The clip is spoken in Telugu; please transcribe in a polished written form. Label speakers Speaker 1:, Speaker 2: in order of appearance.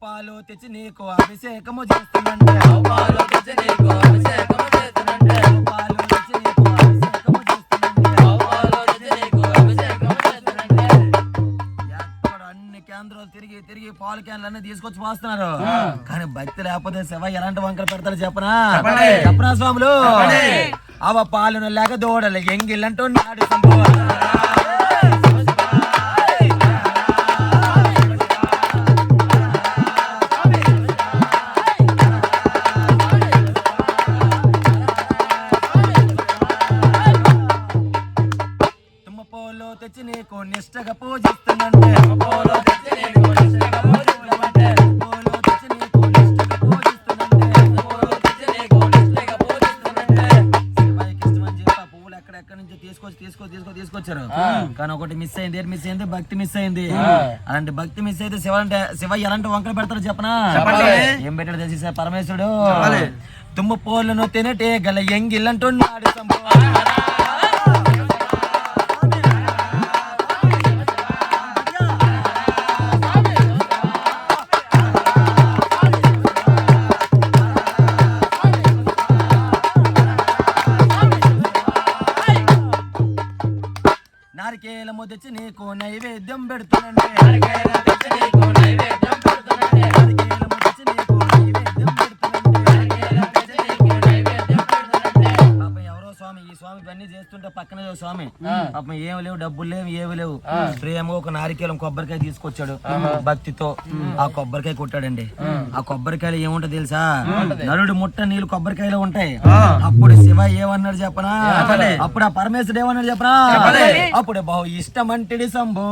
Speaker 1: పాలు తెచ్చి నీకు అభిషేకము చేస్తుందంటే
Speaker 2: పాలు తెచ్చి నీకు అభిషేకము చేస్తున్నంటే
Speaker 1: పాలు తెచ్చి నీకు అభిషేకము చేస్తుందంటే
Speaker 2: పాలు తెచ్చి నీకు అభిషేకము చేస్తున్నంటే
Speaker 1: ఎక్కడ అన్ని కేంద్రాలు తిరిగి తిరిగి పాలు క్యాన్లు అన్ని తీసుకొచ్చి పోస్తున్నారు కానీ భక్తి లేకపోతే శివ ఎలాంటి వంకలు పెడతారు చెప్పనా చెప్పనా స్వాములు అవ పాలును లేక దూడలు ఎంగిల్లంటూ నాడు సంభవ తెచ్చి నీకు నిష్టగా పూజిస్తుందంటే
Speaker 2: పాలు తెచ్చి నీకు నిష్టగా పూజిస్తున్నంటే
Speaker 1: పూలు తెచ్చి నీకు నిష్టగా పూజిస్తుందంటే
Speaker 2: పాలు తెచ్చి నీకు నిష్టగా పూజిస్తున్నంటే
Speaker 1: శివయ్యకి ఇష్టమని చెప్పి ఆ పువ్వులు ఎక్కడెక్కడి నుంచి తీసుకొచ్చారు కానీ ఒకటి మిస్ అయింది. ఏంటి మిస్ అయింది? భక్తి మిస్ అయింది. అలాంటి భక్తి మిస్ అయితే శివ ఎలాంటి వంకలు పెడతారు చెప్పనా? ఏం పెట్టాడు తెలిసి పరమేశ్వరుడు తుమ్మ పూలను తినటే గల ఎంగిల్లంటున్నాడు నారికేలము తెచ్చి నీకు నైవేద్యం పెడుతుందంటే
Speaker 2: నారికేలం తెచ్చి నీకు నైవేద్యం పెడుతున్నంటే
Speaker 1: నారికేలము తెచ్చి నీకు నైవేద్యం పెడుతుందంటే
Speaker 2: నారికేలం తెచ్చి నీకు నైవేద్యం పెడుతున్నంటే
Speaker 1: పాపం ఎవరో స్వామి ఈ స్వామి ఇవన్నీ చేస్తుంటే పక్కనే ఓ స్వామి పాపం ఏమి లేవు, డబ్బులు లేవు, ఏమి లేవు, ప్రేమగా ఒక నారికేలం కొబ్బరికాయ తీసుకొచ్చాడు భక్తితో ఆ కొబ్బరికాయ కొట్టాడండి. ఆ కొబ్బరికాయలు ఏముంటది తెలుసా? నరుడు ముట్ట నీళ్ళు కొబ్బరికాయలు ఉంటాయి. అప్పుడు శివ ఏమన్నాడు చెప్పనా? అప్పుడు ఆ పరమేశ్వరుడు ఏమన్నాడు చెప్పనా? అప్పుడు బహు ఇష్టమంటిడి శంభో